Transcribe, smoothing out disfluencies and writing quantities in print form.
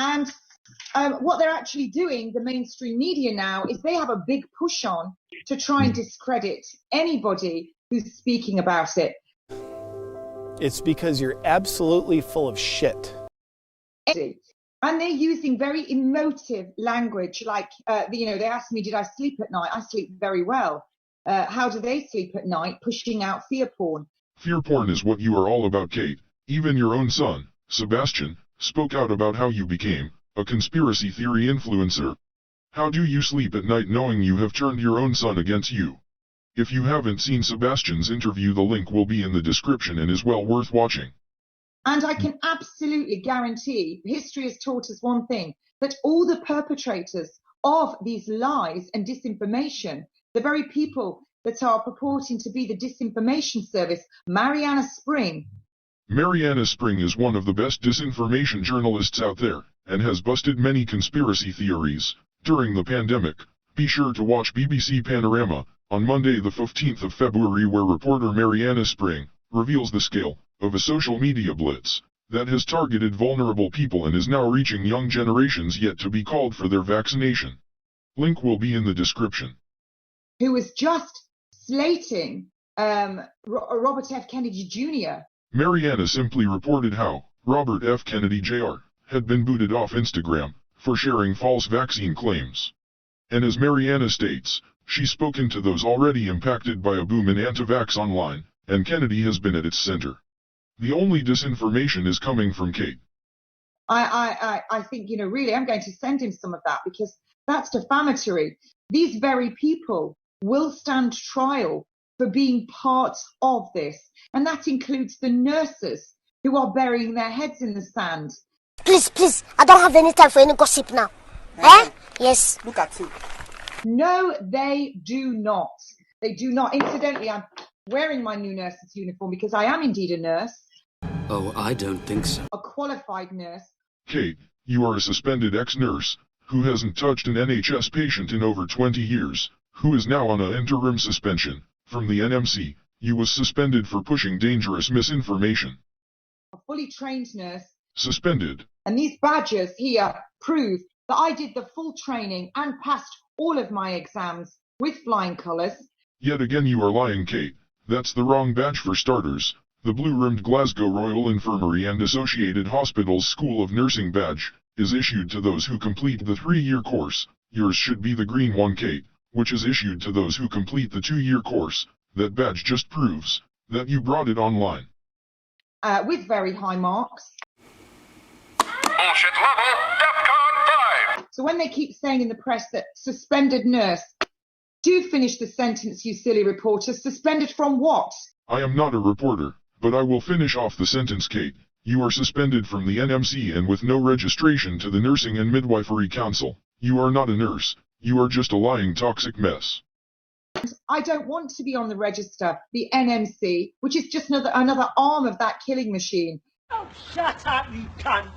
And what they're actually doing, the mainstream media now, is they have a big push on to try and discredit anybody who's speaking about it. It's because you're absolutely full of shit. And they're using very emotive language, like, they asked me, did I sleep at night? I sleep very well. How do they sleep at night? Pushing out fear porn. Fear porn is what you are all about, Kate. Even your own son, Sebastian, spoke out about how you became a conspiracy theory influencer. How do you sleep at night knowing you have turned your own son against you? If you haven't seen Sebastian's interview, the link will be in the description and is well worth watching. And I can absolutely guarantee history has taught us one thing, that all the perpetrators of these lies and disinformation, the very people that are purporting to be the disinformation service, Marianna Spring. Marianna Spring is one of the best disinformation journalists out there, and has busted many conspiracy theories during the pandemic. Be sure to watch BBC Panorama on Monday the 15th of February, where reporter Marianna Spring reveals the scale of a social media blitz that has targeted vulnerable people and is now reaching young generations yet to be called for their vaccination. Link will be in the description. Who was just slating Robert F. Kennedy Jr. Marianna simply reported how Robert F. Kennedy Jr. had been booted off Instagram for sharing false vaccine claims. And as Marianna states, she's spoken to those already impacted by a boom in anti-vax online, and Kennedy has been at its center. The only disinformation is coming from Kate. I think, really, I'm going to send him some of that, because that's defamatory. These very people will stand trial for being part of this. And that includes the nurses who are burying their heads in the sand. Please, I don't have any time for any gossip now. Yes. Look at you. No, they do not. They do not. Incidentally, I'm wearing my new nurse's uniform because I am indeed a nurse. Oh, I don't think so. A qualified nurse. Kate, you are a suspended ex-nurse who hasn't touched an NHS patient in over 20 years, who is now on an interim suspension from the NMC. You was suspended for pushing dangerous misinformation. A fully trained nurse. Suspended. And these badges here prove that I did the full training and passed all of my exams with flying colours. Yet again you are lying, Kate. That's the wrong badge for starters. The blue-rimmed Glasgow Royal Infirmary and Associated Hospitals School of Nursing badge is issued to those who complete the 3-year course. Yours should be the green one, Kate, which is issued to those who complete the 2-year course. That badge just proves that you brought it online. With very high marks. Bullshit level, DEFCON 5! So when they keep saying in the press that suspended nurse, do finish the sentence, you silly reporter. Suspended from what? I am not a reporter, but I will finish off the sentence, Kate. You are suspended from the NMC and with no registration to the Nursing and Midwifery Council. You are not a nurse. You are just a lying toxic mess. I don't want to be on the register, the NMC, which is just another arm of that killing machine. Oh, shut up, you cunt!